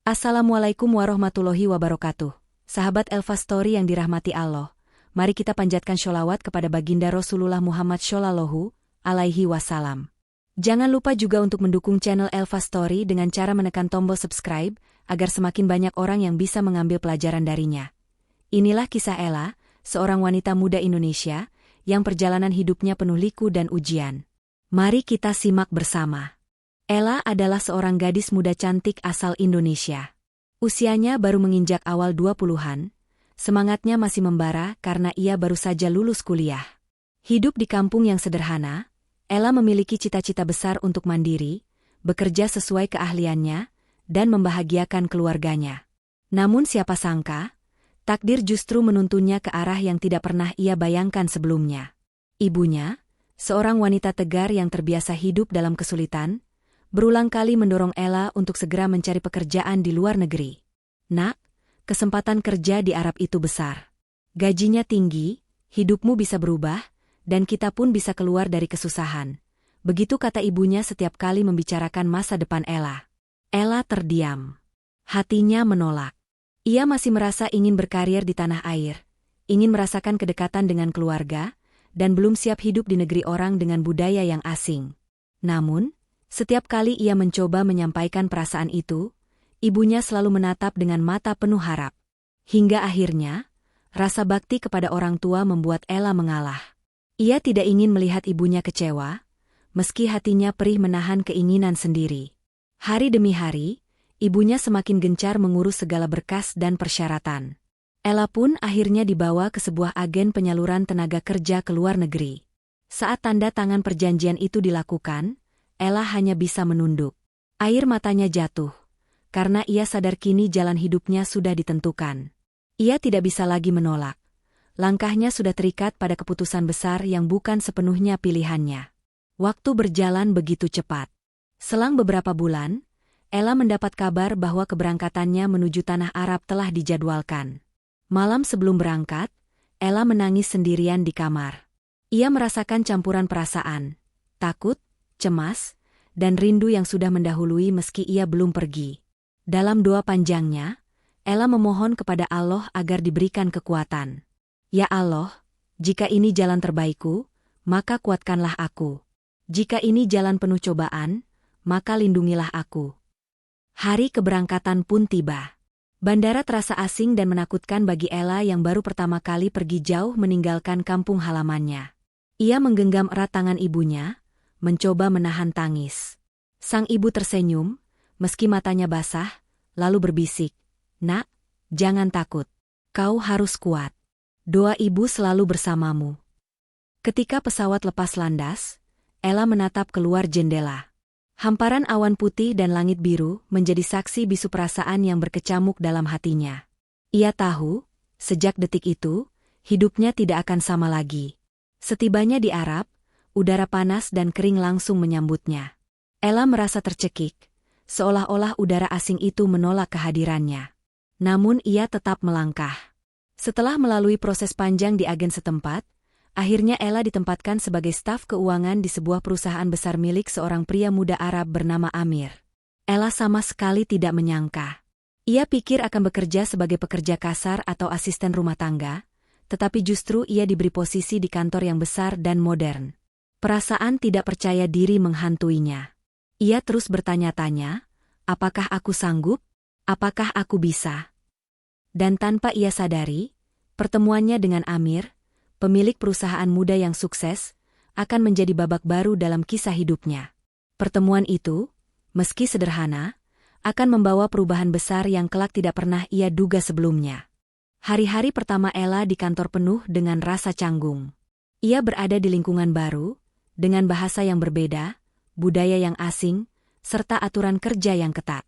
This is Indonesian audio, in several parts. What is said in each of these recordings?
Assalamualaikum warahmatullahi wabarakatuh. Sahabat Elva Story yang dirahmati Allah, mari kita panjatkan sholawat kepada baginda Rasulullah Muhammad Shallallahu Alaihi Wasallam. Jangan lupa juga untuk mendukung channel Elva Story dengan cara menekan tombol subscribe, agar semakin banyak orang yang bisa mengambil pelajaran darinya. Inilah kisah Ella, seorang wanita muda Indonesia, yang perjalanan hidupnya penuh liku dan ujian. Mari kita simak bersama. Ella adalah seorang gadis muda cantik asal Indonesia. Usianya baru menginjak awal 20-an, semangatnya masih membara karena ia baru saja lulus kuliah. Hidup di kampung yang sederhana, Ella memiliki cita-cita besar untuk mandiri, bekerja sesuai keahliannya, dan membahagiakan keluarganya. Namun siapa sangka, takdir justru menuntunnya ke arah yang tidak pernah ia bayangkan sebelumnya. Ibunya, seorang wanita tegar yang terbiasa hidup dalam kesulitan, berulang kali mendorong Ella untuk segera mencari pekerjaan di luar negeri. Nak, kesempatan kerja di Arab itu besar. Gajinya tinggi, hidupmu bisa berubah, dan kita pun bisa keluar dari kesusahan. Begitu kata ibunya setiap kali membicarakan masa depan Ella. Ella terdiam. Hatinya menolak. Ia masih merasa ingin berkarir di tanah air, ingin merasakan kedekatan dengan keluarga, dan belum siap hidup di negeri orang dengan budaya yang asing. Namun, setiap kali ia mencoba menyampaikan perasaan itu, ibunya selalu menatap dengan mata penuh harap. Hingga akhirnya, rasa bakti kepada orang tua membuat Ella mengalah. Ia tidak ingin melihat ibunya kecewa, meski hatinya perih menahan keinginan sendiri. Hari demi hari, ibunya semakin gencar mengurus segala berkas dan persyaratan. Ella pun akhirnya dibawa ke sebuah agen penyaluran tenaga kerja ke luar negeri. Saat tanda tangan perjanjian itu dilakukan, Ella hanya bisa menunduk. Air matanya jatuh, karena ia sadar kini jalan hidupnya sudah ditentukan. Ia tidak bisa lagi menolak. Langkahnya sudah terikat pada keputusan besar yang bukan sepenuhnya pilihannya. Waktu berjalan begitu cepat. Selang beberapa bulan, Ella mendapat kabar bahwa keberangkatannya menuju tanah Arab telah dijadwalkan. Malam sebelum berangkat, Ella menangis sendirian di kamar. Ia merasakan campuran perasaan, takut, cemas, dan rindu yang sudah mendahului meski ia belum pergi. Dalam doa panjangnya, Ella memohon kepada Allah agar diberikan kekuatan. Ya Allah, jika ini jalan terbaikku, maka kuatkanlah aku. Jika ini jalan penuh cobaan, maka lindungilah aku. Hari keberangkatan pun tiba. Bandara terasa asing dan menakutkan bagi Ella yang baru pertama kali pergi jauh meninggalkan kampung halamannya. Ia menggenggam erat tangan ibunya, mencoba menahan tangis. Sang ibu tersenyum, meski matanya basah, lalu berbisik, "Nak, jangan takut. Kau harus kuat. Doa ibu selalu bersamamu." Ketika pesawat lepas landas, Ella menatap keluar jendela. Hamparan awan putih dan langit biru menjadi saksi bisu perasaan yang berkecamuk dalam hatinya. Ia tahu, sejak detik itu, hidupnya tidak akan sama lagi. Setibanya di Arab, udara panas dan kering langsung menyambutnya. Ella merasa tercekik, seolah-olah udara asing itu menolak kehadirannya. Namun ia tetap melangkah. Setelah melalui proses panjang di agen setempat, akhirnya Ella ditempatkan sebagai staf keuangan di sebuah perusahaan besar milik seorang pria muda Arab bernama Amir. Ella sama sekali tidak menyangka. Ia pikir akan bekerja sebagai pekerja kasar atau asisten rumah tangga, tetapi justru ia diberi posisi di kantor yang besar dan modern. Perasaan tidak percaya diri menghantuinya. Ia terus bertanya-tanya, apakah aku sanggup? Apakah aku bisa? Dan tanpa ia sadari, pertemuannya dengan Amir, pemilik perusahaan muda yang sukses, akan menjadi babak baru dalam kisah hidupnya. Pertemuan itu, meski sederhana, akan membawa perubahan besar yang kelak tidak pernah ia duga sebelumnya. Hari-hari pertama Ella di kantor penuh dengan rasa canggung. Ia berada di lingkungan baru, dengan bahasa yang berbeda, budaya yang asing, serta aturan kerja yang ketat.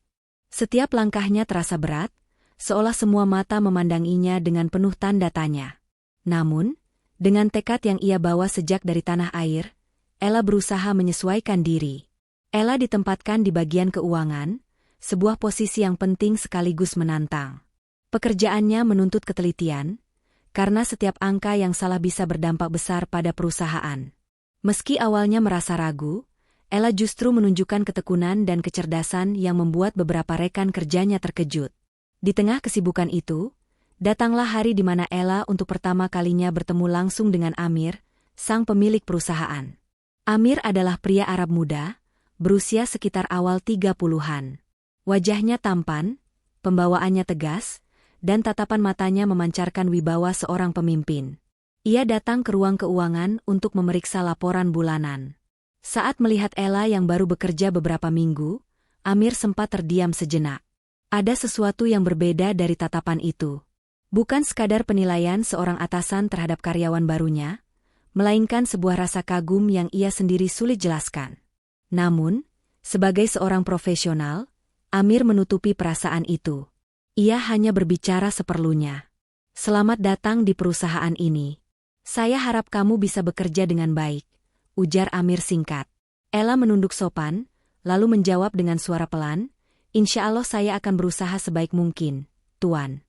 Setiap langkahnya terasa berat, seolah semua mata memandanginya dengan penuh tanda tanya. Namun, dengan tekad yang ia bawa sejak dari tanah air, Ella berusaha menyesuaikan diri. Ella ditempatkan di bagian keuangan, sebuah posisi yang penting sekaligus menantang. Pekerjaannya menuntut ketelitian, karena setiap angka yang salah bisa berdampak besar pada perusahaan. Meski awalnya merasa ragu, Ella justru menunjukkan ketekunan dan kecerdasan yang membuat beberapa rekan kerjanya terkejut. Di tengah kesibukan itu, datanglah hari di mana Ella untuk pertama kalinya bertemu langsung dengan Amir, sang pemilik perusahaan. Amir adalah pria Arab muda, berusia sekitar awal 30-an. Wajahnya tampan, pembawaannya tegas, dan tatapan matanya memancarkan wibawa seorang pemimpin. Ia datang ke ruang keuangan untuk memeriksa laporan bulanan. Saat melihat Ella yang baru bekerja beberapa minggu, Amir sempat terdiam sejenak. Ada sesuatu yang berbeda dari tatapan itu. Bukan sekadar penilaian seorang atasan terhadap karyawan barunya, melainkan sebuah rasa kagum yang ia sendiri sulit jelaskan. Namun, sebagai seorang profesional, Amir menutupi perasaan itu. Ia hanya berbicara seperlunya. "Selamat datang di perusahaan ini. Saya harap kamu bisa bekerja dengan baik," ujar Amir singkat. Ella menunduk sopan, lalu menjawab dengan suara pelan, "Insya Allah saya akan berusaha sebaik mungkin, Tuan."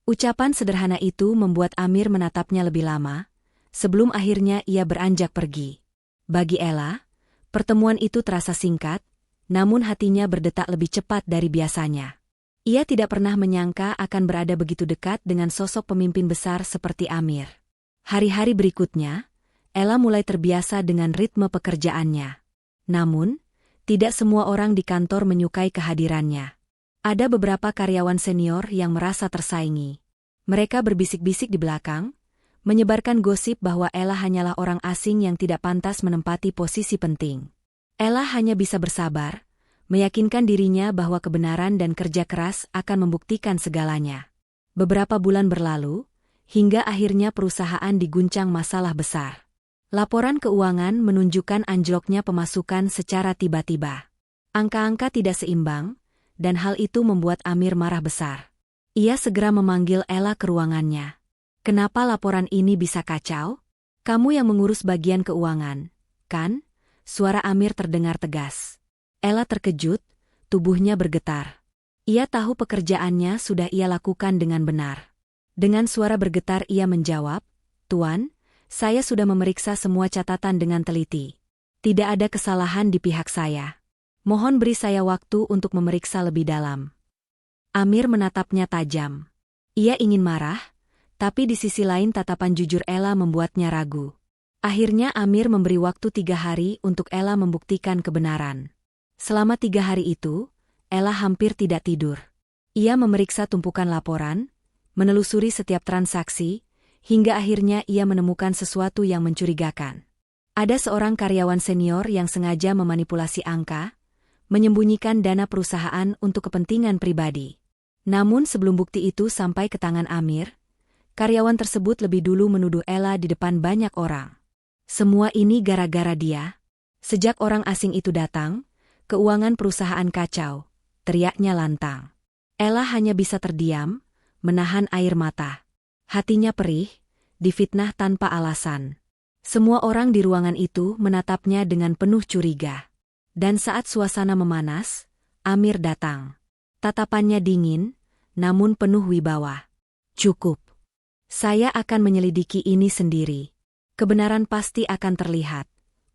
Ucapan sederhana itu membuat Amir menatapnya lebih lama, sebelum akhirnya ia beranjak pergi. Bagi Ella, pertemuan itu terasa singkat, namun hatinya berdetak lebih cepat dari biasanya. Ia tidak pernah menyangka akan berada begitu dekat dengan sosok pemimpin besar seperti Amir. Hari-hari berikutnya, Ella mulai terbiasa dengan ritme pekerjaannya. Namun, tidak semua orang di kantor menyukai kehadirannya. Ada beberapa karyawan senior yang merasa tersaingi. Mereka berbisik-bisik di belakang, menyebarkan gosip bahwa Ella hanyalah orang asing yang tidak pantas menempati posisi penting. Ella hanya bisa bersabar, meyakinkan dirinya bahwa kebenaran dan kerja keras akan membuktikan segalanya. Beberapa bulan berlalu, hingga akhirnya perusahaan diguncang masalah besar. Laporan keuangan menunjukkan anjloknya pemasukan secara tiba-tiba. Angka-angka tidak seimbang, dan hal itu membuat Amir marah besar. Ia segera memanggil Ella ke ruangannya. "Kenapa laporan ini bisa kacau? Kamu yang mengurus bagian keuangan, kan?" Suara Amir terdengar tegas. Ella terkejut, tubuhnya bergetar. Ia tahu pekerjaannya sudah ia lakukan dengan benar. Dengan suara bergetar ia menjawab, "Tuan, saya sudah memeriksa semua catatan dengan teliti. Tidak ada kesalahan di pihak saya. Mohon beri saya waktu untuk memeriksa lebih dalam." Amir menatapnya tajam. Ia ingin marah, tapi di sisi lain tatapan jujur Ella membuatnya ragu. Akhirnya Amir memberi waktu 3 hari untuk Ella membuktikan kebenaran. Selama 3 hari itu, Ella hampir tidak tidur. Ia memeriksa tumpukan laporan, menelusuri setiap transaksi, hingga akhirnya ia menemukan sesuatu yang mencurigakan. Ada seorang karyawan senior yang sengaja memanipulasi angka, menyembunyikan dana perusahaan untuk kepentingan pribadi. Namun sebelum bukti itu sampai ke tangan Amir, karyawan tersebut lebih dulu menuduh Ella di depan banyak orang. Semua ini gara-gara dia. Sejak orang asing itu datang, keuangan perusahaan kacau, teriaknya lantang. Ella hanya bisa terdiam, menahan air mata. Hatinya perih, difitnah tanpa alasan. Semua orang di ruangan itu menatapnya dengan penuh curiga. Dan saat suasana memanas, Amir datang. Tatapannya dingin, namun penuh wibawa. "Cukup. Saya akan menyelidiki ini sendiri. Kebenaran pasti akan terlihat,"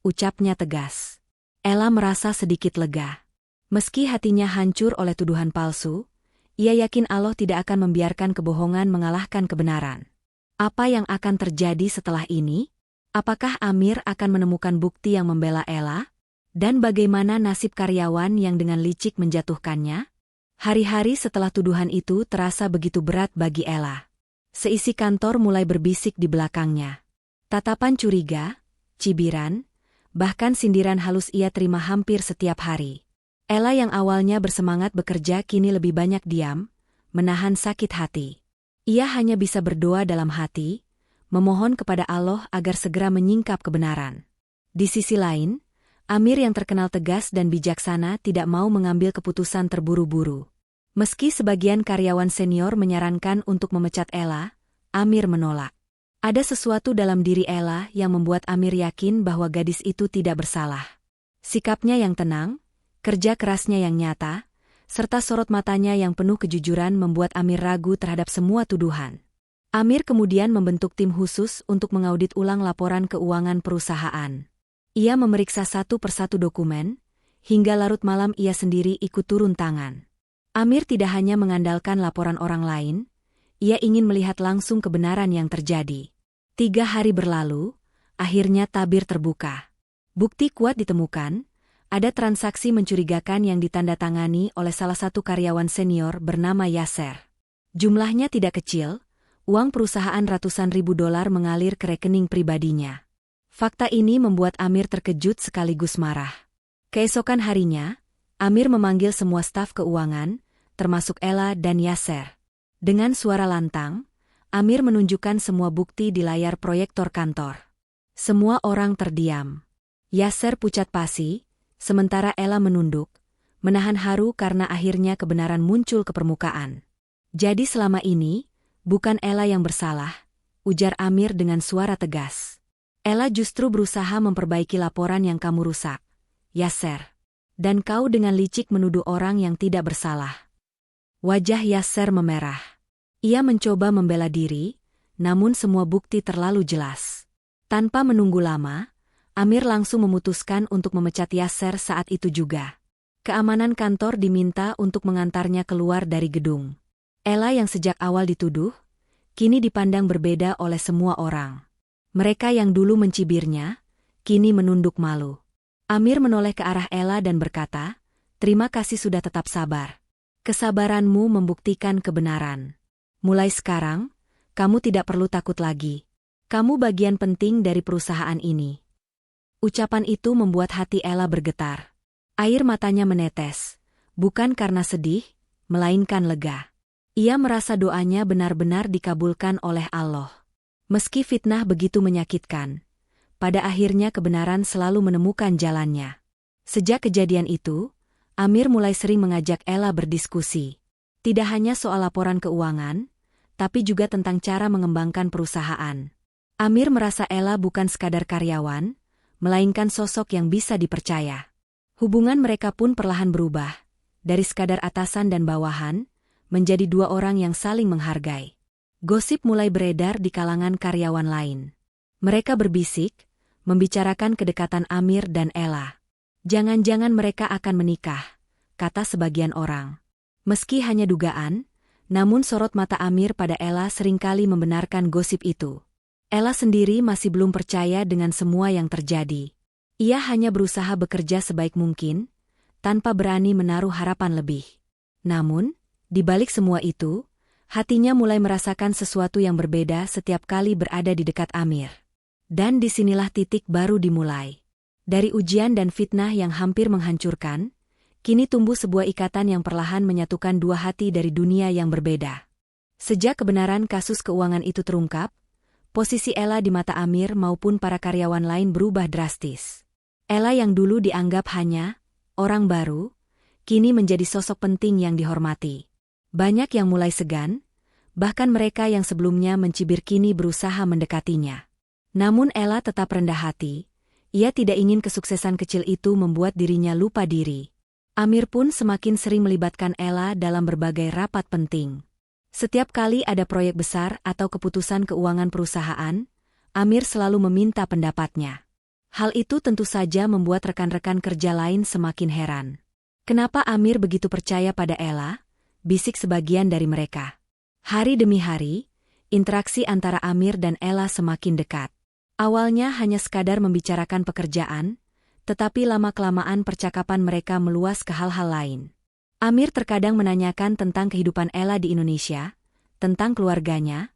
ucapnya tegas. Ella merasa sedikit lega. Meski hatinya hancur oleh tuduhan palsu, ia yakin Allah tidak akan membiarkan kebohongan mengalahkan kebenaran. Apa yang akan terjadi setelah ini? Apakah Amir akan menemukan bukti yang membela Ella? Dan bagaimana nasib karyawan yang dengan licik menjatuhkannya? Hari-hari setelah tuduhan itu terasa begitu berat bagi Ella. Seisi kantor mulai berbisik di belakangnya. Tatapan curiga, cibiran, bahkan sindiran halus ia terima hampir setiap hari. Ella yang awalnya bersemangat bekerja kini lebih banyak diam, menahan sakit hati. Ia hanya bisa berdoa dalam hati, memohon kepada Allah agar segera menyingkap kebenaran. Di sisi lain, Amir yang terkenal tegas dan bijaksana tidak mau mengambil keputusan terburu-buru. Meski sebagian karyawan senior menyarankan untuk memecat Ella, Amir menolak. Ada sesuatu dalam diri Ella yang membuat Amir yakin bahwa gadis itu tidak bersalah. Sikapnya yang tenang, kerja kerasnya yang nyata, serta sorot matanya yang penuh kejujuran membuat Amir ragu terhadap semua tuduhan. Amir kemudian membentuk tim khusus untuk mengaudit ulang laporan keuangan perusahaan. Ia memeriksa satu persatu dokumen, hingga larut malam ia sendiri ikut turun tangan. Amir tidak hanya mengandalkan laporan orang lain, ia ingin melihat langsung kebenaran yang terjadi. 3 hari berlalu, akhirnya tabir terbuka. Bukti kuat ditemukan, ada transaksi mencurigakan yang ditandatangani oleh salah satu karyawan senior bernama Yasser. Jumlahnya tidak kecil, uang perusahaan ratusan ribu dolar mengalir ke rekening pribadinya. Fakta ini membuat Amir terkejut sekaligus marah. Keesokan harinya, Amir memanggil semua staf keuangan, termasuk Ella dan Yasser. Dengan suara lantang, Amir menunjukkan semua bukti di layar proyektor kantor. Semua orang terdiam. Yasser pucat pasi, sementara Ella menunduk, menahan haru karena akhirnya kebenaran muncul ke permukaan. Jadi selama ini, bukan Ella yang bersalah, ujar Amir dengan suara tegas. Ella justru berusaha memperbaiki laporan yang kamu rusak, Yasser. Dan kau dengan licik menuduh orang yang tidak bersalah. Wajah Yasser memerah. Ia mencoba membela diri, namun semua bukti terlalu jelas. Tanpa menunggu lama, Amir langsung memutuskan untuk memecat Yasser saat itu juga. Keamanan kantor diminta untuk mengantarnya keluar dari gedung. Ella yang sejak awal dituduh, kini dipandang berbeda oleh semua orang. Mereka yang dulu mencibirnya, kini menunduk malu. Amir menoleh ke arah Ella dan berkata, "Terima kasih sudah tetap sabar. Kesabaranmu membuktikan kebenaran. Mulai sekarang, kamu tidak perlu takut lagi. Kamu bagian penting dari perusahaan ini." Ucapan itu membuat hati Ella bergetar. Air matanya menetes, bukan karena sedih, melainkan lega. Ia merasa doanya benar-benar dikabulkan oleh Allah. Meski fitnah begitu menyakitkan, pada akhirnya kebenaran selalu menemukan jalannya. Sejak kejadian itu, Amir mulai sering mengajak Ella berdiskusi. Tidak hanya soal laporan keuangan, tapi juga tentang cara mengembangkan perusahaan. Amir merasa Ella bukan sekadar karyawan, melainkan sosok yang bisa dipercaya. Hubungan mereka pun perlahan berubah, dari sekadar atasan dan bawahan, menjadi 2 orang yang saling menghargai. Gosip mulai beredar di kalangan karyawan lain. Mereka berbisik, membicarakan kedekatan Amir dan Ella. Jangan-jangan mereka akan menikah, kata sebagian orang. Meski hanya dugaan, namun sorot mata Amir pada Ella seringkali membenarkan gosip itu. Ella sendiri masih belum percaya dengan semua yang terjadi. Ia hanya berusaha bekerja sebaik mungkin, tanpa berani menaruh harapan lebih. Namun, di balik semua itu, hatinya mulai merasakan sesuatu yang berbeda setiap kali berada di dekat Amir. Dan disinilah titik baru dimulai. Dari ujian dan fitnah yang hampir menghancurkan, kini tumbuh sebuah ikatan yang perlahan menyatukan 2 hati dari dunia yang berbeda. Sejak kebenaran kasus keuangan itu terungkap, posisi Ella di mata Amir maupun para karyawan lain berubah drastis. Ella yang dulu dianggap hanya orang baru, kini menjadi sosok penting yang dihormati. Banyak yang mulai segan, bahkan mereka yang sebelumnya mencibir kini berusaha mendekatinya. Namun Ella tetap rendah hati, ia tidak ingin kesuksesan kecil itu membuat dirinya lupa diri. Amir pun semakin sering melibatkan Ella dalam berbagai rapat penting. Setiap kali ada proyek besar atau keputusan keuangan perusahaan, Amir selalu meminta pendapatnya. Hal itu tentu saja membuat rekan-rekan kerja lain semakin heran. Kenapa Amir begitu percaya pada Ella? Bisik sebagian dari mereka. Hari demi hari, interaksi antara Amir dan Ella semakin dekat. Awalnya hanya sekadar membicarakan pekerjaan, tetapi lama-kelamaan percakapan mereka meluas ke hal-hal lain. Amir terkadang menanyakan tentang kehidupan Ella di Indonesia, tentang keluarganya,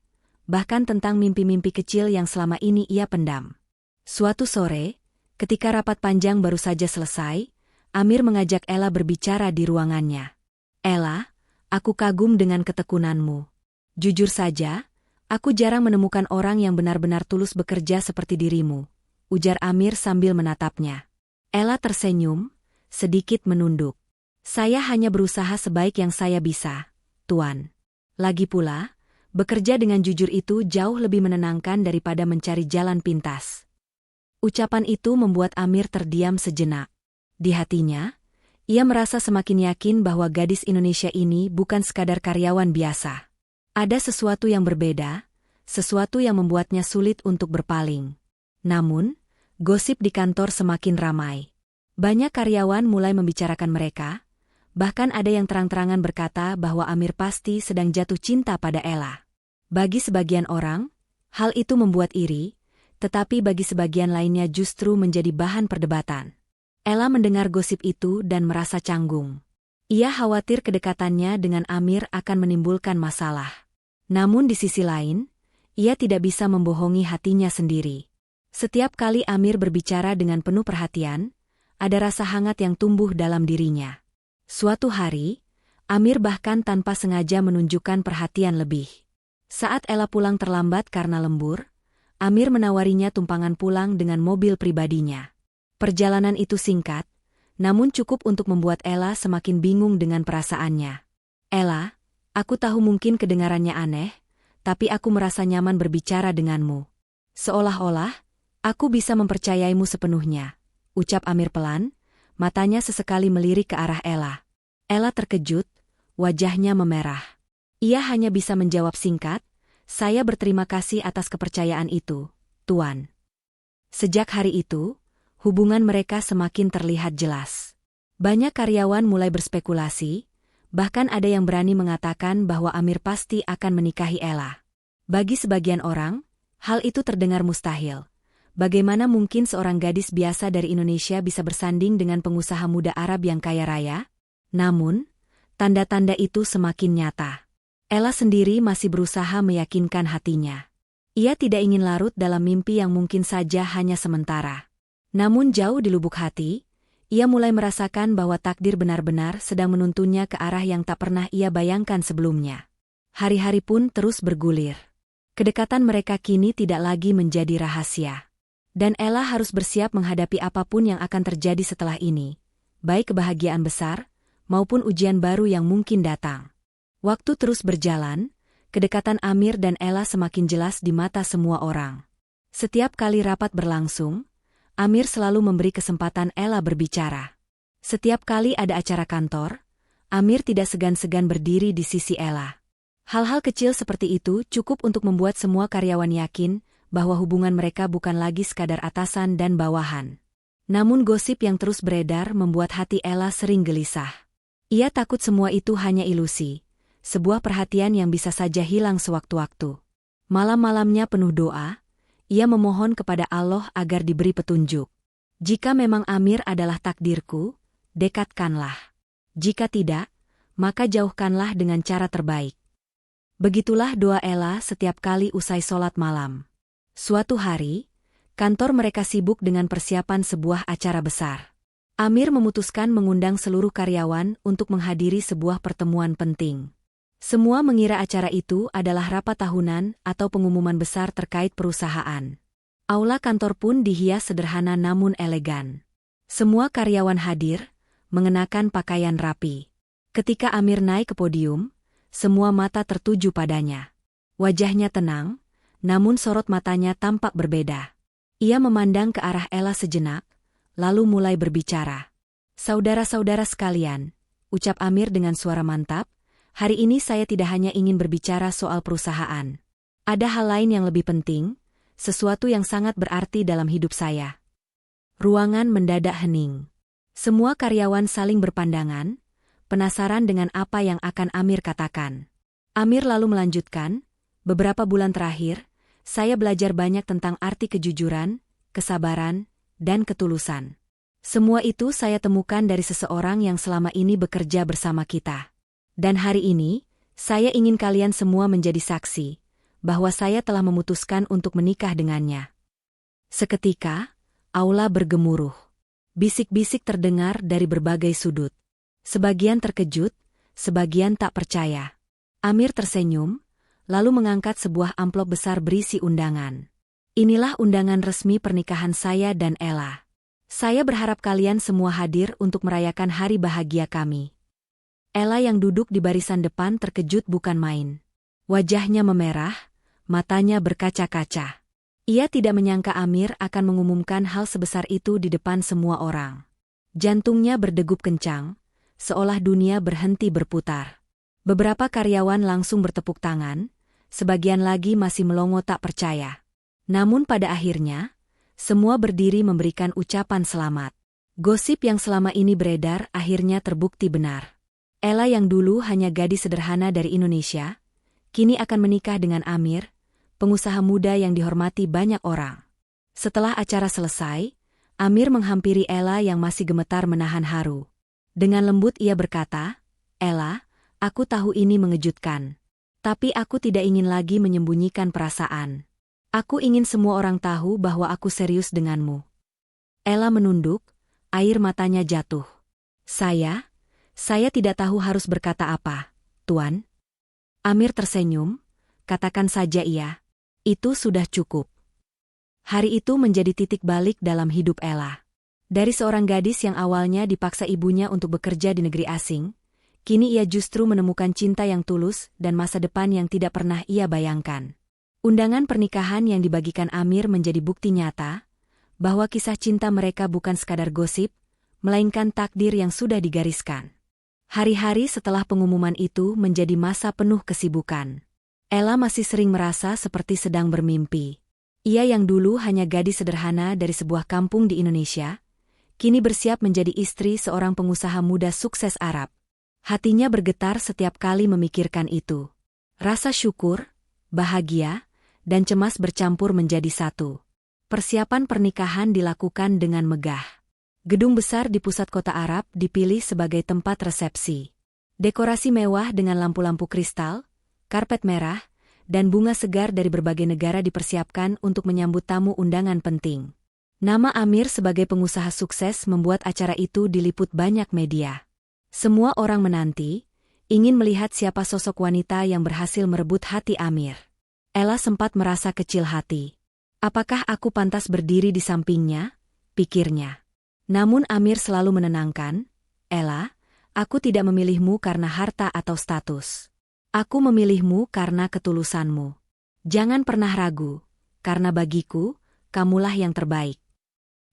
bahkan tentang mimpi-mimpi kecil yang selama ini ia pendam. Suatu sore, ketika rapat panjang baru saja selesai, Amir mengajak Ella berbicara di ruangannya. "Ella, aku kagum dengan ketekunanmu. Jujur saja, aku jarang menemukan orang yang benar-benar tulus bekerja seperti dirimu," ujar Amir sambil menatapnya. Ella tersenyum, sedikit menunduk. "Saya hanya berusaha sebaik yang saya bisa, Tuan. Lagi pula, bekerja dengan jujur itu jauh lebih menenangkan daripada mencari jalan pintas." Ucapan itu membuat Amir terdiam sejenak. Di hatinya, ia merasa semakin yakin bahwa gadis Indonesia ini bukan sekadar karyawan biasa. Ada sesuatu yang berbeda, sesuatu yang membuatnya sulit untuk berpaling. Namun, Gosip di kantor semakin ramai. Banyak karyawan mulai membicarakan mereka, bahkan ada yang terang-terangan berkata bahwa Amir pasti sedang jatuh cinta pada Ella. Bagi sebagian orang, hal itu membuat iri, tetapi bagi sebagian lainnya justru menjadi bahan perdebatan. Ella mendengar gosip itu dan merasa canggung. Ia khawatir kedekatannya dengan Amir akan menimbulkan masalah. Namun di sisi lain, ia tidak bisa membohongi hatinya sendiri. Setiap kali Amir berbicara dengan penuh perhatian, ada rasa hangat yang tumbuh dalam dirinya. Suatu hari, Amir bahkan tanpa sengaja menunjukkan perhatian lebih. Saat Ella pulang terlambat karena lembur, Amir menawarinya tumpangan pulang dengan mobil pribadinya. Perjalanan itu singkat, namun cukup untuk membuat Ella semakin bingung dengan perasaannya. "Ella, aku tahu mungkin kedengarannya aneh, tapi aku merasa nyaman berbicara denganmu. Seolah-olah, aku bisa mempercayaimu sepenuhnya," ucap Amir pelan, matanya sesekali melirik ke arah Ella. Ella terkejut, wajahnya memerah. Ia hanya bisa menjawab singkat, "Saya berterima kasih atas kepercayaan itu, Tuan." Sejak hari itu, hubungan mereka semakin terlihat jelas. Banyak karyawan mulai berspekulasi, bahkan ada yang berani mengatakan bahwa Amir pasti akan menikahi Ella. Bagi sebagian orang, hal itu terdengar mustahil. Bagaimana mungkin seorang gadis biasa dari Indonesia bisa bersanding dengan pengusaha muda Arab yang kaya raya? Namun, tanda-tanda itu semakin nyata. Ella sendiri masih berusaha meyakinkan hatinya. Ia tidak ingin larut dalam mimpi yang mungkin saja hanya sementara. Namun jauh di lubuk hati, ia mulai merasakan bahwa takdir benar-benar sedang menuntunnya ke arah yang tak pernah ia bayangkan sebelumnya. Hari-hari pun terus bergulir. Kedekatan mereka kini tidak lagi menjadi rahasia. Dan Ella harus bersiap menghadapi apapun yang akan terjadi setelah ini, baik kebahagiaan besar, maupun ujian baru yang mungkin datang. Waktu terus berjalan, kedekatan Amir dan Ella semakin jelas di mata semua orang. Setiap kali rapat berlangsung, Amir selalu memberi kesempatan Ella berbicara. Setiap kali ada acara kantor, Amir tidak segan-segan berdiri di sisi Ella. Hal-hal kecil seperti itu cukup untuk membuat semua karyawan yakin bahwa hubungan mereka bukan lagi sekadar atasan dan bawahan. Namun gosip yang terus beredar membuat hati Ella sering gelisah. Ia takut semua itu hanya ilusi, sebuah perhatian yang bisa saja hilang sewaktu-waktu. Malam-malamnya penuh doa, ia memohon kepada Allah agar diberi petunjuk. "Jika memang Amir adalah takdirku, dekatkanlah. Jika tidak, maka jauhkanlah dengan cara terbaik." Begitulah doa Ella setiap kali usai sholat malam. Suatu hari, kantor mereka sibuk dengan persiapan sebuah acara besar. Amir memutuskan mengundang seluruh karyawan untuk menghadiri sebuah pertemuan penting. Semua mengira acara itu adalah rapat tahunan atau pengumuman besar terkait perusahaan. Aula kantor pun dihias sederhana namun elegan. Semua karyawan hadir, mengenakan pakaian rapi. Ketika Amir naik ke podium, semua mata tertuju padanya. Wajahnya tenang, namun sorot matanya tampak berbeda. Ia memandang ke arah Ella sejenak, lalu mulai berbicara. "Saudara-saudara sekalian," ucap Amir dengan suara mantap, "hari ini saya tidak hanya ingin berbicara soal perusahaan. Ada hal lain yang lebih penting, sesuatu yang sangat berarti dalam hidup saya." Ruangan mendadak hening. Semua karyawan saling berpandangan, penasaran dengan apa yang akan Amir katakan. Amir lalu melanjutkan, "Beberapa bulan terakhir, saya belajar banyak tentang arti kejujuran, kesabaran, dan ketulusan. Semua itu saya temukan dari seseorang yang selama ini bekerja bersama kita. Dan hari ini, saya ingin kalian semua menjadi saksi, bahwa saya telah memutuskan untuk menikah dengannya." Seketika, aula bergemuruh. Bisik-bisik terdengar dari berbagai sudut. Sebagian terkejut, sebagian tak percaya. Amir tersenyum, lalu mengangkat sebuah amplop besar berisi undangan. "Inilah undangan resmi pernikahan saya dan Ella. Saya berharap kalian semua hadir untuk merayakan hari bahagia kami." Ella yang duduk di barisan depan terkejut bukan main. Wajahnya memerah, matanya berkaca-kaca. Ia tidak menyangka Amir akan mengumumkan hal sebesar itu di depan semua orang. Jantungnya berdegup kencang, seolah dunia berhenti berputar. Beberapa karyawan langsung bertepuk tangan, sebagian lagi masih melongo tak percaya. Namun pada akhirnya, Semua berdiri memberikan ucapan selamat. Gosip yang selama ini beredar akhirnya terbukti benar. Ella yang dulu hanya gadis sederhana dari Indonesia, kini akan menikah dengan Amir, pengusaha muda yang dihormati banyak orang. Setelah acara selesai, Amir menghampiri Ella yang masih gemetar menahan haru. Dengan lembut ia berkata, "Ella, aku tahu ini mengejutkan. Tapi aku tidak ingin lagi menyembunyikan perasaan. Aku ingin semua orang tahu bahwa aku serius denganmu." Ella menunduk, air matanya jatuh. Saya tidak tahu harus berkata apa, Tuan." Amir tersenyum, "Katakan saja iya. Itu sudah cukup." Hari itu menjadi titik balik dalam hidup Ella. Dari seorang gadis yang awalnya dipaksa ibunya untuk bekerja di negeri asing, kini ia justru menemukan cinta yang tulus dan masa depan yang tidak pernah ia bayangkan. Undangan pernikahan yang dibagikan Amir menjadi bukti nyata bahwa kisah cinta mereka bukan sekadar gosip, melainkan takdir yang sudah digariskan. Hari-hari setelah pengumuman itu menjadi masa penuh kesibukan. Ella masih sering merasa seperti sedang bermimpi. Ia yang dulu hanya gadis sederhana dari sebuah kampung di Indonesia, kini bersiap menjadi istri seorang pengusaha muda sukses Arab. Hatinya bergetar setiap kali memikirkan itu. Rasa syukur, bahagia, dan cemas bercampur menjadi satu. Persiapan pernikahan dilakukan dengan megah. Gedung besar di pusat kota Arab dipilih sebagai tempat resepsi. Dekorasi mewah dengan lampu-lampu kristal, karpet merah, dan bunga segar dari berbagai negara dipersiapkan untuk menyambut tamu undangan penting. Nama Amir sebagai pengusaha sukses membuat acara itu diliput banyak media. Semua orang menanti, ingin melihat siapa sosok wanita yang berhasil merebut hati Amir. Ella sempat merasa kecil hati. Apakah aku pantas berdiri di sampingnya? Pikirnya. Namun Amir selalu menenangkan, "Ella, aku tidak memilihmu karena harta atau status. Aku memilihmu karena ketulusanmu. Jangan pernah ragu, karena bagiku, kamulah yang terbaik."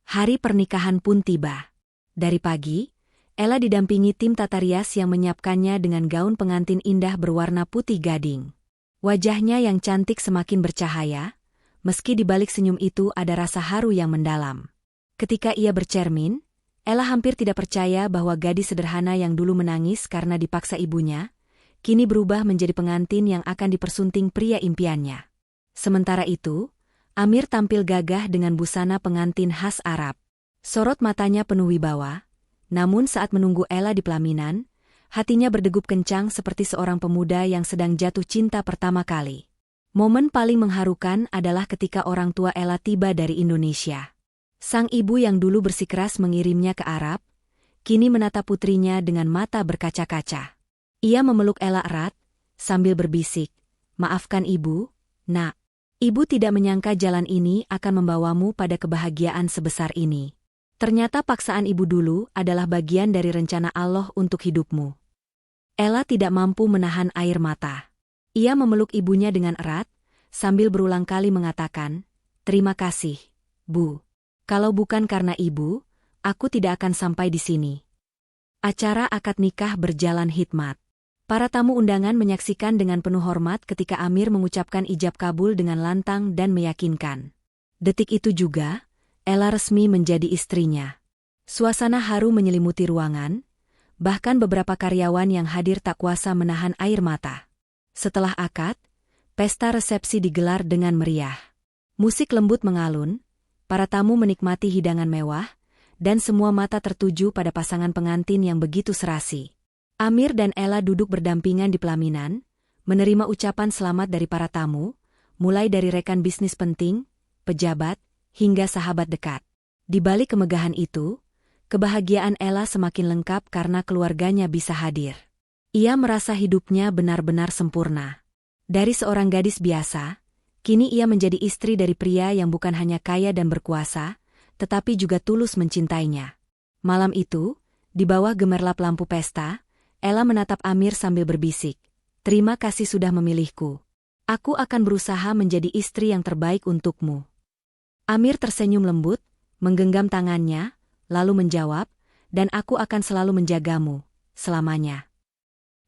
Hari pernikahan pun tiba. Dari pagi, Ella didampingi tim tata rias yang menyiapkannya dengan gaun pengantin indah berwarna putih gading. Wajahnya yang cantik semakin bercahaya, meski di balik senyum itu ada rasa haru yang mendalam. Ketika ia bercermin, Ella hampir tidak percaya bahwa gadis sederhana yang dulu menangis karena dipaksa ibunya, kini berubah menjadi pengantin yang akan dipersunting pria impiannya. Sementara itu, Amir tampil gagah dengan busana pengantin khas Arab. Sorot matanya penuh wibawa, namun saat menunggu Ella di pelaminan, hatinya berdegup kencang seperti seorang pemuda yang sedang jatuh cinta pertama kali. Momen paling mengharukan adalah ketika orang tua Ella tiba dari Indonesia. Sang ibu yang dulu bersikeras mengirimnya ke Arab, kini menatap putrinya dengan mata berkaca-kaca. Ia memeluk Ella erat, sambil berbisik, "Maafkan ibu, nak. Ibu tidak menyangka jalan ini akan membawamu pada kebahagiaan sebesar ini. Ternyata paksaan ibu dulu adalah bagian dari rencana Allah untuk hidupmu." Ella tidak mampu menahan air mata. Ia memeluk ibunya dengan erat, sambil berulang kali mengatakan, "Terima kasih, Bu. Kalau bukan karena ibu, aku tidak akan sampai di sini." Acara akad nikah berjalan hikmat. Para tamu undangan menyaksikan dengan penuh hormat ketika Amir mengucapkan ijab kabul dengan lantang dan meyakinkan. Detik itu juga, Ella resmi menjadi istrinya. Suasana haru menyelimuti ruangan, bahkan beberapa karyawan yang hadir tak kuasa menahan air mata. Setelah akad, pesta resepsi digelar dengan meriah. Musik lembut mengalun, para tamu menikmati hidangan mewah, dan semua mata tertuju pada pasangan pengantin yang begitu serasi. Amir dan Ella duduk berdampingan di pelaminan, menerima ucapan selamat dari para tamu, mulai dari rekan bisnis penting, pejabat, hingga sahabat dekat. Di balik kemegahan itu, kebahagiaan Ella semakin lengkap karena keluarganya bisa hadir. Ia merasa hidupnya benar-benar sempurna. Dari seorang gadis biasa, kini ia menjadi istri dari pria yang bukan hanya kaya dan berkuasa, tetapi juga tulus mencintainya. Malam itu, di bawah gemerlap lampu pesta, Ella menatap Amir sambil berbisik, "Terima kasih sudah memilihku. Aku akan berusaha menjadi istri yang terbaik untukmu." Amir tersenyum lembut, menggenggam tangannya, lalu menjawab, "Dan aku akan selalu menjagamu, selamanya."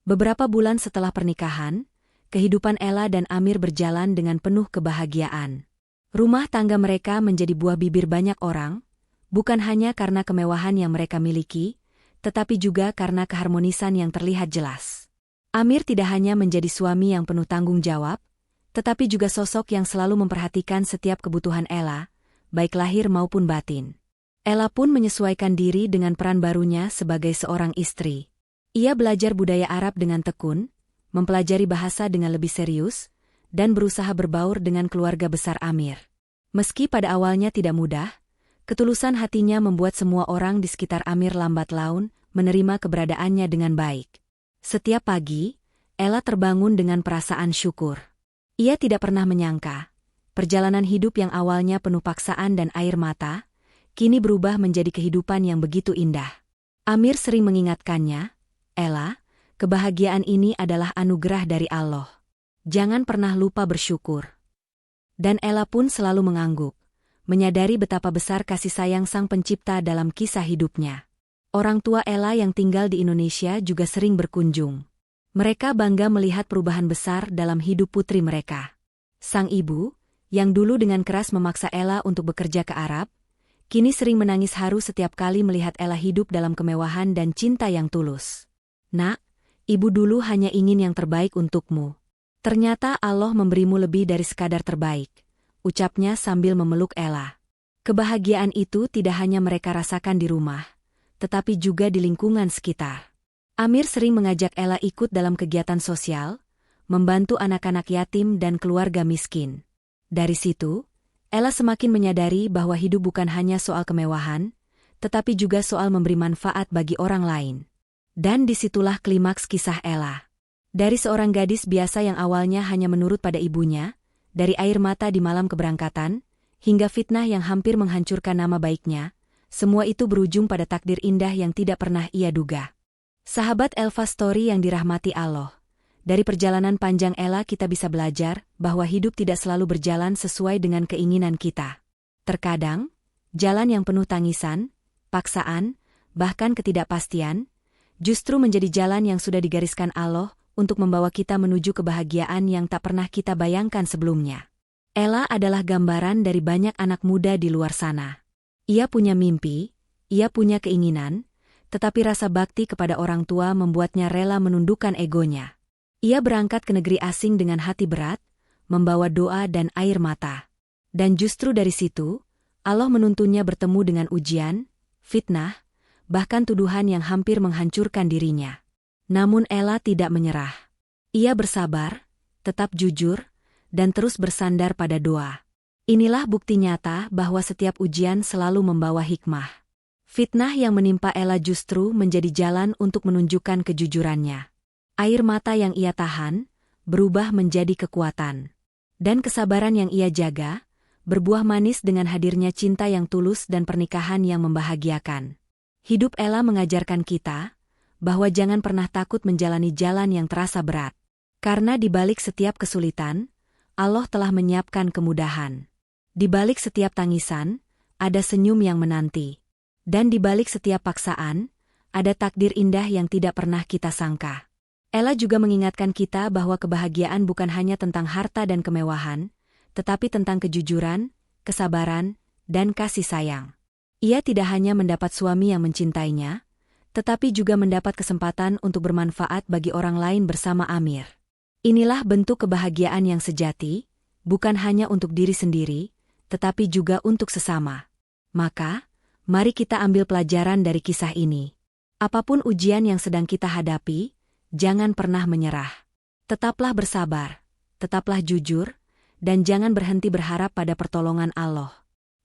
Beberapa bulan setelah pernikahan, kehidupan Ella dan Amir berjalan dengan penuh kebahagiaan. Rumah tangga mereka menjadi buah bibir banyak orang, bukan hanya karena kemewahan yang mereka miliki, tetapi juga karena keharmonisan yang terlihat jelas. Amir tidak hanya menjadi suami yang penuh tanggung jawab, tetapi juga sosok yang selalu memperhatikan setiap kebutuhan Ella, baik lahir maupun batin. Ella pun menyesuaikan diri dengan peran barunya sebagai seorang istri. Ia belajar budaya Arab dengan tekun, mempelajari bahasa dengan lebih serius, dan berusaha berbaur dengan keluarga besar Amir. Meski pada awalnya tidak mudah, ketulusan hatinya membuat semua orang di sekitar Amir lambat laun menerima keberadaannya dengan baik. Setiap pagi, Ella terbangun dengan perasaan syukur. Ia tidak pernah menyangka, perjalanan hidup yang awalnya penuh paksaan dan air mata, kini berubah menjadi kehidupan yang begitu indah. Amir sering mengingatkannya, "Ella, kebahagiaan ini adalah anugerah dari Allah. Jangan pernah lupa bersyukur." Dan Ella pun selalu mengangguk, menyadari betapa besar kasih sayang Sang Pencipta dalam kisah hidupnya. Orang tua Ella yang tinggal di Indonesia juga sering berkunjung. Mereka bangga melihat perubahan besar dalam hidup putri mereka. Sang ibu, yang dulu dengan keras memaksa Ella untuk bekerja ke Arab, kini sering menangis haru setiap kali melihat Ella hidup dalam kemewahan dan cinta yang tulus. "Nak, ibu dulu hanya ingin yang terbaik untukmu. Ternyata Allah memberimu lebih dari sekadar terbaik," ucapnya sambil memeluk Ella. Kebahagiaan itu tidak hanya mereka rasakan di rumah, tetapi juga di lingkungan sekitar. Amir sering mengajak Ella ikut dalam kegiatan sosial, membantu anak-anak yatim dan keluarga miskin. Dari situ, Ella semakin menyadari bahwa hidup bukan hanya soal kemewahan, tetapi juga soal memberi manfaat bagi orang lain. Dan disitulah klimaks kisah Ella. Dari seorang gadis biasa yang awalnya hanya menurut pada ibunya, dari air mata di malam keberangkatan, hingga fitnah yang hampir menghancurkan nama baiknya, semua itu berujung pada takdir indah yang tidak pernah ia duga. Sahabat Elva Story yang dirahmati Allah, dari perjalanan panjang Ella kita bisa belajar bahwa hidup tidak selalu berjalan sesuai dengan keinginan kita. Terkadang, jalan yang penuh tangisan, paksaan, bahkan ketidakpastian, justru menjadi jalan yang sudah digariskan Allah untuk membawa kita menuju kebahagiaan yang tak pernah kita bayangkan sebelumnya. Ella adalah gambaran dari banyak anak muda di luar sana. Ia punya mimpi, ia punya keinginan, tetapi rasa bakti kepada orang tua membuatnya rela menundukkan egonya. Ia berangkat ke negeri asing dengan hati berat, membawa doa dan air mata. Dan justru dari situ, Allah menuntunnya bertemu dengan ujian, fitnah, bahkan tuduhan yang hampir menghancurkan dirinya. Namun Ella tidak menyerah. Ia bersabar, tetap jujur, dan terus bersandar pada doa. Inilah bukti nyata bahwa setiap ujian selalu membawa hikmah. Fitnah yang menimpa Ella justru menjadi jalan untuk menunjukkan kejujurannya. Air mata yang ia tahan, berubah menjadi kekuatan. Dan kesabaran yang ia jaga, berbuah manis dengan hadirnya cinta yang tulus dan pernikahan yang membahagiakan. Hidup Ella mengajarkan kita, bahwa jangan pernah takut menjalani jalan yang terasa berat. Karena di balik setiap kesulitan, Allah telah menyiapkan kemudahan. Di balik setiap tangisan, ada senyum yang menanti. Dan di balik setiap paksaan, ada takdir indah yang tidak pernah kita sangka. Ella juga mengingatkan kita bahwa kebahagiaan bukan hanya tentang harta dan kemewahan, tetapi tentang kejujuran, kesabaran, dan kasih sayang. Ia tidak hanya mendapat suami yang mencintainya, tetapi juga mendapat kesempatan untuk bermanfaat bagi orang lain bersama Amir. Inilah bentuk kebahagiaan yang sejati, bukan hanya untuk diri sendiri, tetapi juga untuk sesama. Maka, mari kita ambil pelajaran dari kisah ini. Apapun ujian yang sedang kita hadapi, jangan pernah menyerah. Tetaplah bersabar, tetaplah jujur, dan jangan berhenti berharap pada pertolongan Allah.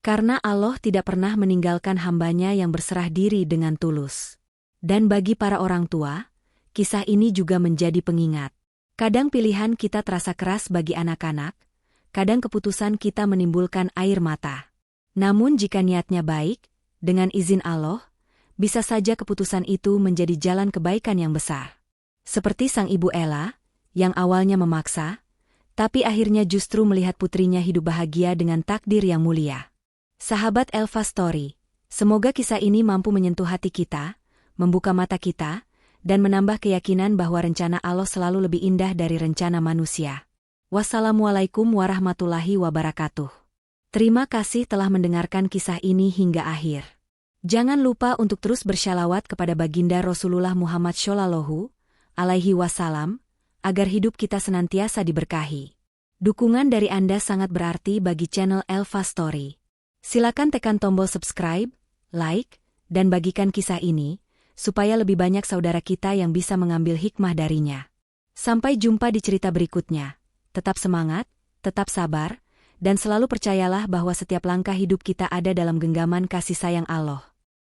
Karena Allah tidak pernah meninggalkan hambanya yang berserah diri dengan tulus. Dan bagi para orang tua, kisah ini juga menjadi pengingat. Kadang pilihan kita terasa keras bagi anak-anak, kadang keputusan kita menimbulkan air mata. Namun jika niatnya baik, dengan izin Allah, bisa saja keputusan itu menjadi jalan kebaikan yang besar. Seperti sang ibu Ella, yang awalnya memaksa, tapi akhirnya justru melihat putrinya hidup bahagia dengan takdir yang mulia. Sahabat Elva Story, semoga kisah ini mampu menyentuh hati kita, membuka mata kita, dan menambah keyakinan bahwa rencana Allah selalu lebih indah dari rencana manusia. Wassalamualaikum warahmatullahi wabarakatuh. Terima kasih telah mendengarkan kisah ini hingga akhir. Jangan lupa untuk terus bersyalawat kepada Baginda Rasulullah Muhammad Shallallahu Alaihi Wasallam, agar hidup kita senantiasa diberkahi. Dukungan dari Anda sangat berarti bagi channel Elva Story. Silakan tekan tombol subscribe, like, dan bagikan kisah ini, supaya lebih banyak saudara kita yang bisa mengambil hikmah darinya. Sampai jumpa di cerita berikutnya. Tetap semangat, tetap sabar, dan selalu percayalah bahwa setiap langkah hidup kita ada dalam genggaman kasih sayang Allah.